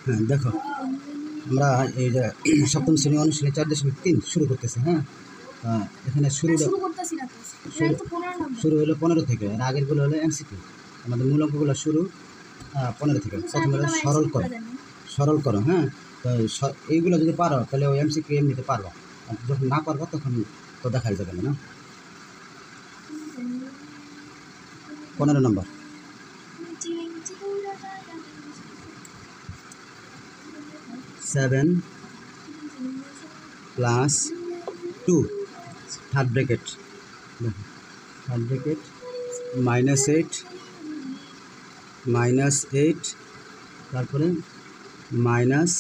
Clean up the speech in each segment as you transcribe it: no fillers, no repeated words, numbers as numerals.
হ্যাঁ দেখো, আমরা এই যে সপ্তম শ্রেণী অনুশীলনী 4.3 শুরু করতেছি। হ্যাঁ, এখানে শুরু হলো 15 থেকে, আর আগেরগুলো হলো এমসিকিউ। আমাদের মূল অঙ্কগুলো শুরু 15 থেকে। প্রথমে হলো সরল করো। হ্যাঁ, তো এইগুলো যদি পারো তাহলে ওই এমসিকিউ এমনিতে পারবো, আর যখন না পারবো তখন তো দেখাই যাবে না। 15 নম্বর, 7 + 2 থার্ড ব্র্যাকেট, -8 তারপরে minus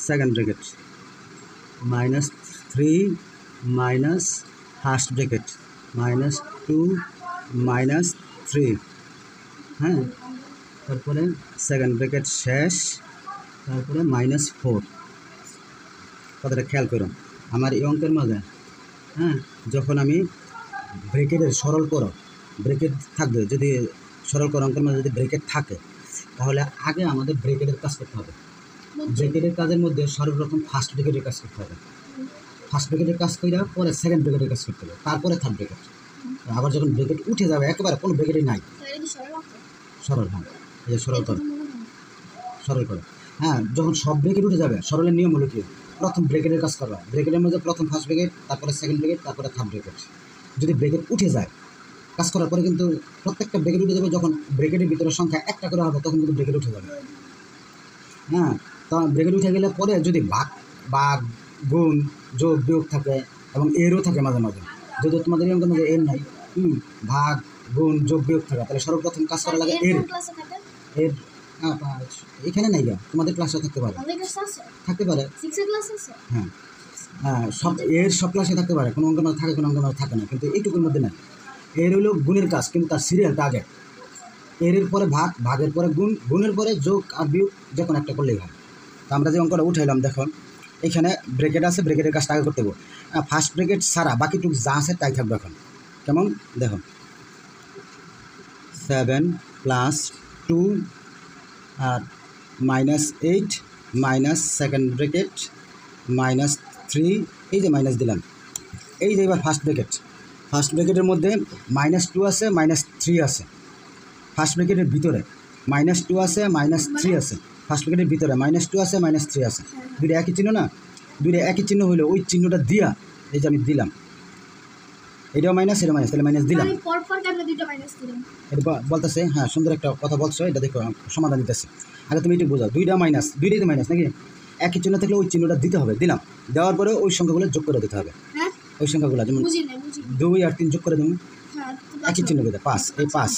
second bracket, -3 minus first bracket, -2 -3। হ্যাঁ, তারপরে সেকেন্ড ব্র্যাকেট শেষ, তারপরে -4। কথাটা খেয়াল করো আমার এই অঙ্কের মাঝে। হ্যাঁ, যখন আমি ব্র্যাকেটের সরল করো ব্র্যাকেট থাকবে, যদি সরল করো অঙ্কের মাঝে যদি ব্র্যাকেট থাকে তাহলে আগে আমাদের ব্র্যাকেটের কাজ করতে হবে। ব্র্যাকেটের কাজের মধ্যে সর্বপ্রথম ফার্স্ট ব্র্যাকেটের কাজ করতে হবে। ফার্স্ট ব্র্যাকেটের কাজ করে পরে সেকেন্ড ব্র্যাকেটের কাজ করতে হবে, তারপরে থার্ড ব্র্যাকেট। আবার যখন ব্র্যাকেট উঠে যাবে একেবারে কোনো ব্র্যাকেটই নাই, সরল। হ্যাঁ, এই যে সরল করো। হ্যাঁ, যখন সব ব্র্যাকেট উঠে যাবে, সরলের নিয়ম হলো কি, প্রথম ব্র্যাকেটের কাজ করবা। ব্র্যাকেটের মধ্যে প্রথম ফার্স্ট ব্র্যাকেট, তারপরে সেকেন্ড ব্র্যাকেট, তারপরে থার্ড ব্র্যাকেট। যদি ব্র্যাকেট উঠে যায় কাজ করার পরে কিন্তু প্রত্যেকটা ব্র্যাকেট উঠে যাবে। যখন ব্র্যাকেটের ভিতরে সংখ্যা একটা করে হবে তখন কিন্তু ব্র্যাকেট উঠে যাবে। হ্যাঁ, তখন ব্র্যাকেট উঠে গেলে পরে যদি ভাগ গুণ যোগ বিয়োগ থাকে এবং এরও থাকে মাঝে মাঝে, যদি তোমাদের অঙ্কের মধ্যে এর নাই, ভাগ গুণ যোগ বিয়োগ থাকে, তাহলে সর্বপ্রথম কাজ করা লাগে এর। এখানে নাই গা, তোমাদের ক্লাসে থাকতে পারে। হ্যাঁ, সব ক্লাসে থাকতে পারে, কোনো অঙ্কের মধ্যে থাকে, কোনো অঙ্কের মধ্যে থাকে না, কিন্তু এইটুকুর মধ্যে নাই। এর হলো গুণের কাজ, কিন্তু তার সিরিয়ালটা আগে। এর পরে ভাগের পরে গুণের পরে যোগ আর বিয়োগ যে কোনো একটা করলেই হয়। তো আমরা যে অঙ্কটা উঠাইলাম, দেখো এখানে ব্র্যাকেট আছে, ব্র্যাকেটের কাজটা আগে করতে হবে। ফার্স্ট ব্র্যাকেট ছাড়া বাকিটুকু যা আছে তাই থাকবে এখন। কেমন দেখো, 7 + 2 আর -8 মাইনাস সেকেন্ড ব্র্যাকেট -3, এই যে মাইনাস দিলাম। এই যে এবার ফার্স্ট ব্র্যাকেটের মধ্যে -2 আছে, -3 আছে। ফার্স্ট ব্র্যাকেটের ভিতরে -2 আছে, -3 আছে। ফার্স্ট ব্র্যাকেটের ভিতরে -2 আছে, -3 আছে। দুইটা একই চিহ্ন না? দুইটা একই চিহ্ন হইলে ওই চিহ্নটা দিয়া, এই যে আমি দিলাম, এটাও মাইনাস, এটা মাইনাস, তাহলে মাইনাস দিলাম। এটা বলতেছে, হ্যাঁ সুন্দর একটা কথা বলছো, এটা দেখো সমাধান দিতেছে। আগে তুমি এটা বোঝা, দুইটাই তো মাইনাস নাকি? একই চিহ্ন থাকলে ওই চিহ্নটা দিতে হবে, দিলাম। দেওয়ার পরে ওই সংখ্যাগুলো যোগ করে দিতে হবে। ওই সংখ্যাগুলো যেমন 2 আর 3 যোগ করে দেবো, একই চিহ্ন দিতে 5, এই 5।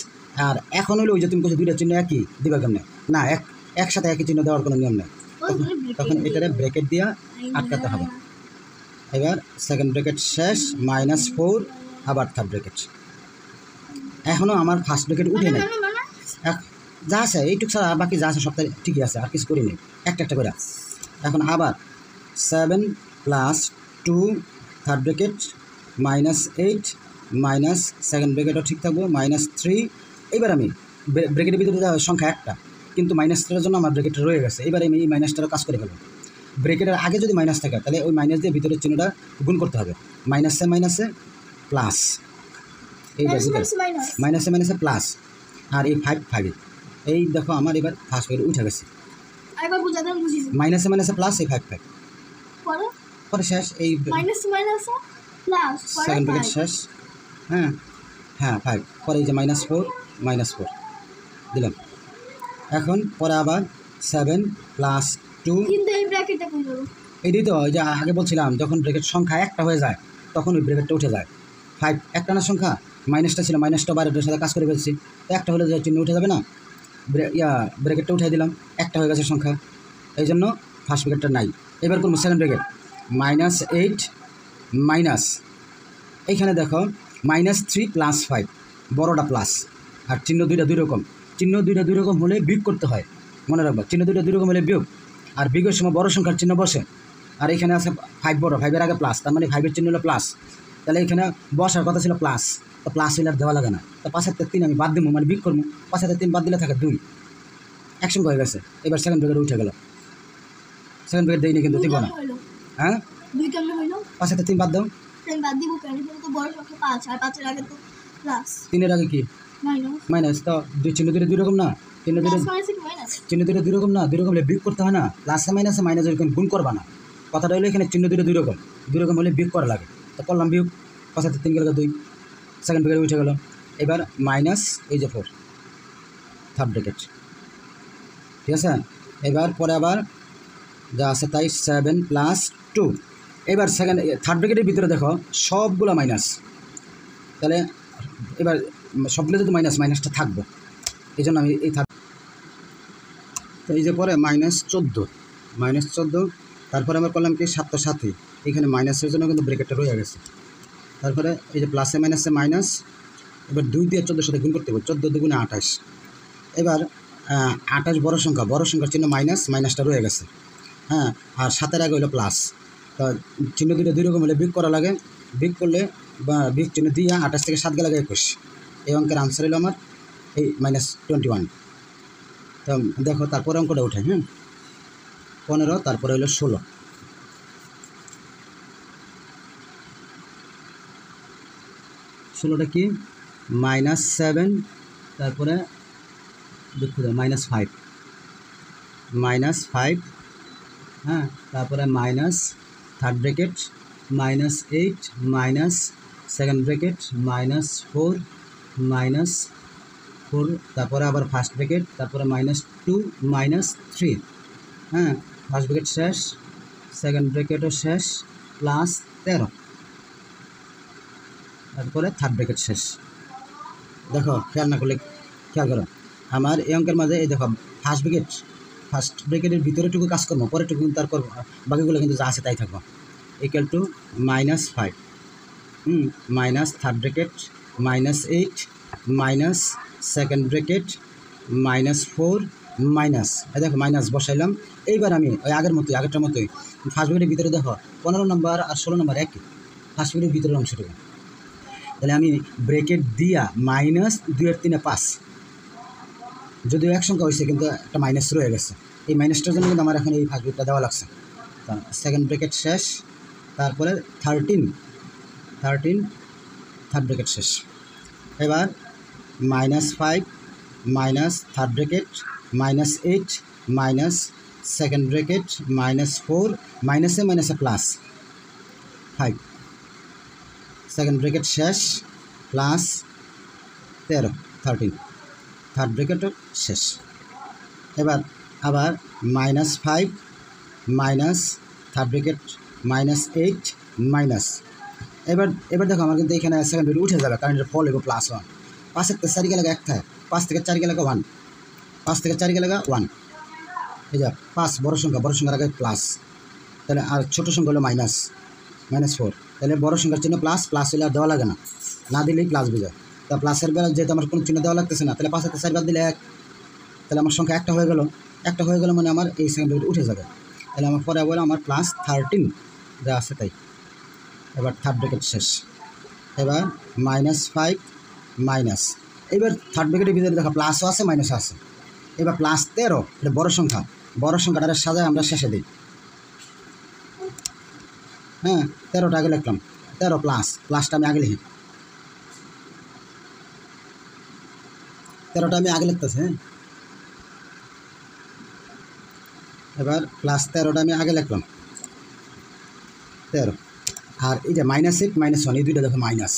আর এখন হলো ওই যে তুমি বলছো দুইটা চিহ্ন একই দিবা কেমনে? না, একসাথে একই চিহ্ন দেওয়ার কোনো নিয়ম নেই। তখন এটারে ব্র্যাকেট দিয়া আটকাতে হবে। এবার সেকেন্ড ব্র্যাকেট শেষ, -4, আবার থার্ড ব্র্যাকেট। এখনও আমার ফার্স্ট ব্র্যাকেট উঠে নেই, যা আছে এইটুক ছাড়া বাকি যা আছে সবটাই ঠিকই আছে, আর কিছু করি নেই, একটা করে। এখন আবার 7 + 2 থার্ড ব্র্যাকেট -8 মাইনাস সেকেন্ড ব্র্যাকেটও ঠিক থাকবো, -3। এবার আমি ব্র্যাকেটের ভিতরে সংখ্যা একটা, কিন্তু -3-এর জন্য আমার ব্র্যাকেটটা রয়ে গেছে। এবার আমি এই -টারও কাজ করে ফেলবো। ব্র্যাকেটের আগে যদি মাইনাস থাকে তাহলে ওই মাইনাস দিয়ে ভিতরের চিহ্নটা গুণ করতে হবে। মাইনাসে প্লাস, এই মাইনাসে প্লাস, আর এই 5 এই দেখো আমার এবার ফার্স্ট ব্র্যাকেট উঠে গেছে। মাইনাসে প্লাস, এই 5 পরে শেষ, এই সেকেন্ড ব্র্যাকেট শেষ। হ্যাঁ 5 পরে এই যে -4 দিলাম। এখন পরে আবার 7 + 2, এটাই তো ওই যে আগে বলছিলাম, যখন ব্র্যাকেট সংখ্যা একটা হয়ে যায় তখন ওই ব্র্যাকেটটা উঠে যায়। 5 একটা না সংখ্যা, মাইনাসটা ছিল, মাইনাসটা বাইরের সাথে কাজ করে ফেলছি, তো একটা হলে চিহ্ন উঠে যাবে না, ব্র্যাকেটটা উঠাই দিলাম, একটা হয়ে গেছে সংখ্যা, এই জন্য ফার্স্ট ব্র্যাকেটটা নাই। এবার করবো সেকেন্ড ব্র্যাকেট, -8 মাইনাস, এইখানে দেখো -3 + 5, বড়টা প্লাস, আর চিহ্ন দুইটা দুই রকম হলে বিয়োগ করতে হয়, মনে রাখবা। চিহ্ন দুইটা দুই রকম হলে বিয়োগ, আর বিয়োগের সময় বড় সংখ্যার চিহ্ন বসে। আর এখানে আছে 5 বড়, 5-এর আগে প্লাস, তার মানে 5-এর চিহ্ন হলো প্লাস, তাহলে এখানে বসার কথা ছিল প্লাস, তো প্লাস হইলে আর দেওয়া লাগে না। তো 5 আর 3 আমি বাদ দেবো, মানে বিয়োগ করবো। 5 আর 3 বাদ দিলে থাকে 2, এক সংখ্যা হয়ে গেছে। এবার সেকেন্ড ব্র্যাকেট উঠে গেল, সেকেন্ড ব্র্যাকেট দেয়নি কিন্তু দিব না। হ্যাঁ 2 কেমনে হইলো? 5 সাথে 3 বাদ দাও। আমি বাদ দিব কেন? এটা তো বড় সংখ্যা 5 আর 5 এর আগে তো প্লাস 3 এর আগে কি মাইনাস। মাইনাস, তো দুই চিহ্ন দুটো দুই রকম না, চিহ্ন দুটো প্লাস মাইনাস কি মাইনাস? চিহ্ন দুটো দুই রকম না, দুই রকম হলে বিয়োগ করতে হয় না। প্লাসে মাইনাসে মাইনাস এরকম গুণ করবা না। কথাটা হলো এখানে চিহ্ন দুটো দুই রকম হলে বিয়োগ করা লাগে। তো করলাম বিয়োগ, 5 সাথে 3 গেল 2, সেকেন্ড ব্র্যাকেট উঠে গেল। এবার মাইনাস এই যে 4 থার্ড ব্র্যাকেট, ঠিক আছে। এবার পরে আবার যা আছে তাই 7 + 2। এবার সেকেন্ড থার্ড ব্র্যাকেটের ভিতরে দেখো সবগুলো মাইনাস, তাহলে এবার সবগুলো যদি মাইনাসটা থাকবো, এই জন্য আমি এই তো এই যে পরে -14, তারপরে আমরা করলাম কি 7 + 7, এখানে মাইনাসের জন্য কিন্তু ব্র্যাকেটটা রয়ে গেছে। তারপরে এই যে প্লাসে মাইনাসে মাইনাস, এবার 2 দিয়ে 14 সাথে গুণ করতে হবে, 14 × 2 = 28। এবার 28 বড় সংখ্যার চিহ্ন মাইনাসটা রয়ে গেছে, হ্যাঁ। আর 7-এর আগে হলো প্লাস, তো চিহ্ন দুটো দুই রকম হলে বিয়োগ করা লাগে। বিয়োগ করলে বা বিয়োগ চিহ্ন দিয়ে 28 থেকে 7 গেলে 21। এই অঙ্কের আনসার হলো আমার এই -21। তো দেখো তারপরে অঙ্কটা উঠে, হ্যাঁ 15, তারপরে হলো 16। 16টা কি -7, তারপরে দুঃখিত -5, হ্যাঁ। তারপরে minus third bracket -8 minus second bracket -4 -4, তারপরে আবার ফার্স্ট ব্র্যাকেট, তারপরে -2 -3, হ্যাঁ। ফার্স্ট ব্র্যাকেট শেষ, সেকেন্ড ব্র্যাকেটও শেষ, +13, তারপরে থার্ড ব্র্যাকেট শেষ। দেখো খেয়াল না করলে খেয়াল করো, আমার এই অঙ্কের মাঝে এই দেখো ফার্স্ট ব্র্যাকেটের ভিতরেটুকু কাজ করবো, পরেরটুকু কিন্তু তারপর বাকিগুলো কিন্তু যা আছে তাই থাকবো। = -5, minus third bracket -8 minus second bracket -4 minus, দেখো মাইনাস বসাইলাম। এইবার আমি ওই আগেরটার মতোই ফার্স্ট ব্র্যাকেটের ভিতরে দেখো 15 নম্বর আর 16 নম্বর একই, ফার্স্ট ব্র্যাকেটের ভিতরের অংশটুকু। তাহলে আমি ব্র্যাকেট দিয়া -2 আর 3 5, যদিও এক সংখ্যা হয়েছে কিন্তু একটা মাইনাস রয়ে গেছে, এই মাইনাসটার জন্য কিন্তু আমার এখন এই ফার্স্ট ব্র্যাকেটটা দেওয়া লাগছে। সেকেন্ড ব্র্যাকেট শেষ, তারপরে 13 থার্ড ব্র্যাকেট শেষ। এবার -5 minus third bracket -8 minus second bracket -4 মাইনাসে +5, সেকেন্ড ব্র্যাকেট শেষ, +13 থার্ড ব্র্যাকেটও শেষ। এবার আবার -5 মাইনাস থার্ড ব্র্যাকেট -8 মাইনাস, এবার দেখো আমার কিন্তু এখানে সেকেন্ড ব্র্যাকেট উঠে যাবে, কারণ এটা ফল এবং +1। 5 থেকে 4 গেলে 1 থাকে, 5 থেকে 4 গেলে 1, 5 থেকে 4 গেলে 1। এই যে 5 বড় সংখ্যার আগে প্লাস, তাহলে আর ছোট সংখ্যা হলো -4। তাহলে বড় সংখ্যার চিহ্ন প্লাস হলে আর দেওয়া লাগে না দিলেই প্লাস বোঝায়। তা প্লাসের বেলা যেহেতু আমার কোনো চিহ্ন দেওয়া লাগতেছে না, তাহলে 5 থেকে 4 বাদ দিলে 1, তাহলে আমার সংখ্যা একটা হয়ে গেল মানে আমার এই সেকেন্ড ব্র্যাকেট উঠে যাবে। তাহলে আমার পরে বলে আমার +13 যা আছে তাই। এবার থার্ড ব্র্যাকেট শেষ, এবার -5 মাইনাস, এবার থার্ড ব্র্যাকেটের ভিতরে দেখো প্লাসও আছে মাইনাসও আছে। এবার +13, এটা বড় সংখ্যাটা সাজায় আমরা শেষে দিই, হ্যাঁ। 13টা আগে লিখলাম, 13 প্লাসটা আমি আগে লিখি, 13টা আমি আগে লিখতেছি, হ্যাঁ। এবার +13টা আমি আগে লিখলাম 13, আর এই যে -8 -1 এই দুইটা দেখো মাইনাস,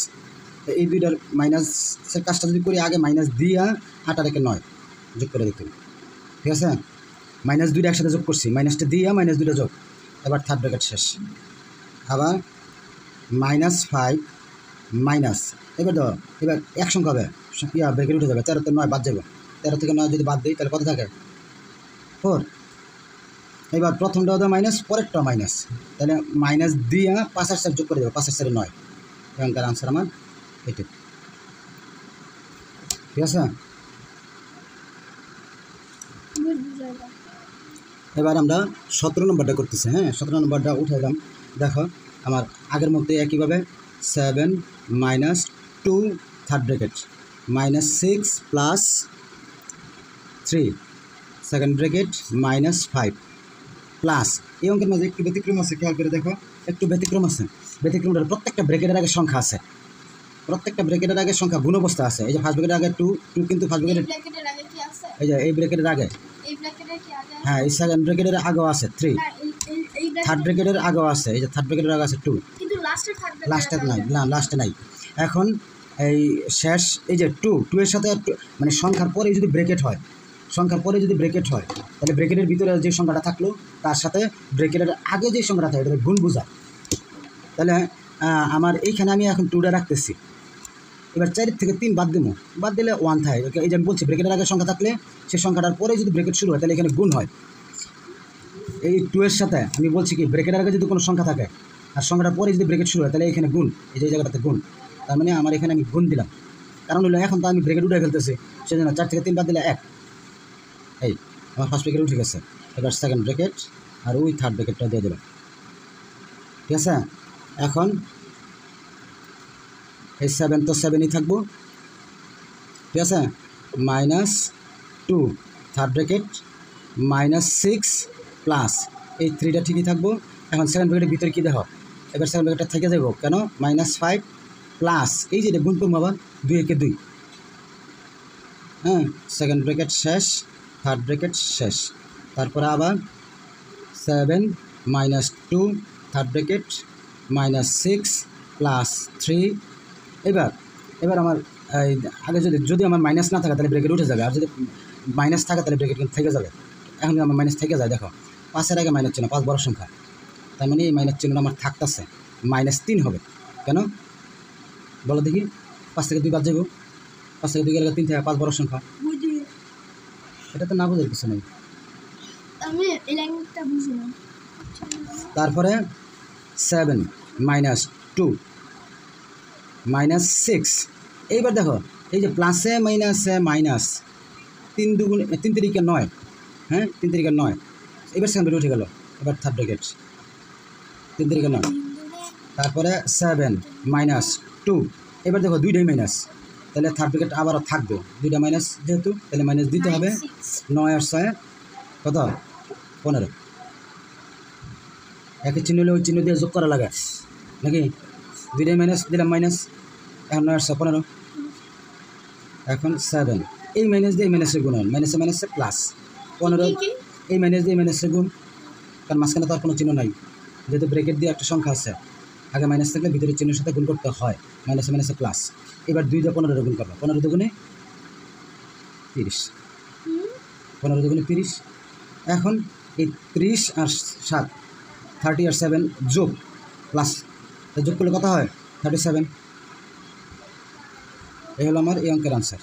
এই দুইটার মাইনাসের কাজটা যদি করি আগে মাইনাস দিয়া 8 আর 9 যোগ করে দিতে, ঠিক আছে। -2টা একসাথে যোগ করছি, মাইনাসটা দিয়া -2টা যোগ। এবার থার্ড ব্র্যাকেট শেষ, আবার -5 মাইনাস, এবার এক সংখ্যা হবে ব্র্যাকেট উঠে যাবে, 13 থেকে 9 বাদ যাবে, 13 থেকে 9 যদি বাদ দিই তাহলে কত থাকে 4। এবার প্রথমটাও তো মাইনাস, পরেরটাও মাইনাস, তাহলে মাইনাস দিয়া 5 আর 4 যোগ করে দেবে, 5 আর 4 9। এখানকার আনসার আমার এটি, ঠিক আছে। এবার আমরা 17 নম্বরটা করতেছি, হ্যাঁ। 17 নম্বরটা উঠাইলাম, দেখো আমার আগের মধ্যে একইভাবে 7 - 2 third bracket -6 + 3 second bracket minus 5 plus এই অঙ্কের মাঝে একটু ব্যতিক্রম আছে, খেয়াল করে দেখো, একটু ব্যতিক্রম আছে। ব্যতিক্রমটার প্রত্যেকটা ব্র্যাকেটের আগে সংখ্যা আছে, প্রত্যেকটা ব্র্যাকেটের আগে সংখ্যা গুণ অবস্থা আছে। এই যে ফার্স্ট ব্র্যাকেটের আগে 2 কিন্তু ফার্স্ট ব্র্যাকেটের ব্র্যাকেটের আগে কি আছে? এই যে এই ব্র্যাকেটের আগে, এই ব্র্যাকেটের কি আগে? হ্যাঁ এই সেকেন্ড ব্র্যাকেটের আগেও আছে 3, না এই থার্ড ব্র্যাকেটের আগেও আছে, এই যে থার্ড ব্র্যাকেটের আগে আছে 2, কিন্তু লাস্টে থাকবে, লাস্টে নাই, না লাস্টে নাই। এখন এই শেষ এই যে 2 এর সাথে মানে সংখ্যার পরে যদি ব্র্যাকেট হয়, সংখ্যার পরে যদি ব্র্যাকেট হয় তাহলে ব্র্যাকেটের ভিতরে যে সংখ্যাটা থাকলো তার সাথে ব্র্যাকেটের আগে যে সংখ্যাটা থাকে এটা গুণ বোঝায়। তাহলে আমার এইখানে আমি এখন 2টা রাখতেছি, এবার 4 থেকে 3 বাদ দেবো, বাদ দিলে 1 থাকে। এই যে আমি বলছি ব্র্যাকেটের আগে সংখ্যা থাকলে সেই সংখ্যাটার পরে যদি ব্র্যাকেট শুরু হয় তাহলে এখানে গুণ হয়। এই 2 এর সাথে আমি বলছি কি ব্র্যাকেটের আগে যদি কোনো সংখ্যা থাকে আর সংখ্যাটার পরে যদি ব্র্যাকেট শুরু হয় তাহলে এখানে গুণ, এই যে জায়গাটাতে গুণ। তার মানে আমার এখানে আমি গুণ দিলাম, কারণ হলো এখন তো আমি ব্র্যাকেট উঠে ফেলতেছি, সেজন্য 4 থেকে 3 বাদ দিলে 1, এই আমার ফার্স্ট ব্র্যাকেট উঠে গেছে। এবার সেকেন্ড ব্র্যাকেট আর ওই থার্ড ব্র্যাকেটটা দিয়ে দিলাম, ঠিক আছে। এখন এই 7 তো 7ই থাকবো, ঠিক আছে, -2 থার্ড ব্র্যাকেট -6 প্লাস এই 3টা ঠিকই থাকবো। এখন সেকেন্ড ব্র্যাকেটের ভিতরে কী দেখো, এবার সেকেন্ড ব্র্যাকেটটা থেকে যাবো কেন, -5 প্লাস এই যে গুণ করবো আবার 2 একে 2, হ্যাঁ সেকেন্ড ব্র্যাকেট শেষ, থার্ড ব্র্যাকেট শেষ, তারপরে আবার 7 -2 থার্ড ব্র্যাকেট -6 প্লাস 3। এবার আমার আগে যদি আমার মাইনাস না থাকে তাহলে ব্র্যাকেট উঠে যাবে, আর যদি মাইনাস থাকে তাহলে ব্র্যাকেট কিন্তু থেকে যাবে। এখন আমার মাইনাস থেকে যায়, দেখো 5-এর আগে মাইনাস চিহ্ন, 5 বড় সংখ্যা, তার মানে এই মাইনাস চিহ্নটা আমার থাকতেছে, -3 হবে কেন বলো দেখি, 5 থেকে 2 বাদ যাবো, 5 থেকে 2 গেলে 3 থেকে 5 বড় সংখ্যা, এটা তো না বোঝার কিছু নেই। আমি এই লাইনটা বুঝি না। তারপরে 7 -2 -6, এইবার দেখো এই যে প্লাসে মাইনাসে মাইনাস, 3 দুগুণে 3 তিরিকে 9, হ্যাঁ 3 তিরিকে 9, এবার সেকেন্ড ব্র্যাকেট উঠে গেল, এবার থার্ড ব্র্যাকেট 3 তিরিকে 9, তারপরে 7 -2, এবার দেখো 2টাই মাইনাস, তাহলে থার্ড ব্র্যাকেট আবারও থাকবে, 2টা মাইনাস যেহেতু তাহলে মাইনাস দিতে হবে। 9 আর 6 কত 15, একই চিহ্ন হলে ওই চিহ্ন দিয়ে যোগ করা লাগে নাকি, 2টাই মাইনাস দিলাম মাইনাস, এখন 9 আর 6 15, এখন 7 এই মাইনাস দিয়ে মাইনাসের গুণ হয়, মাইনাসে মাইনাসে প্লাস 15, এই মাইনাস দিয়ে মাইনাসের গুণ, কারণ মাঝখানে তো আর কোনো চিহ্ন নাই, যেহেতু ব্র্যাকেট দিয়ে একটা সংখ্যা আছে, আগে মাইনাস থাকলে ভিতরের চিহ্নের সাথে গুণ করতে হয়, মাইনাসে মাইনাসে প্লাস। এবার 2 দিয়ে 15 গুণ করবো, 15 দুগুণে 30, 15 দুগুণে 30। এখন এই 30 আর 7 30 আর 7 যোগ প্লাস, যোগ করলে কত হয় 37, এই হলো আমার এই অঙ্কের আনসার।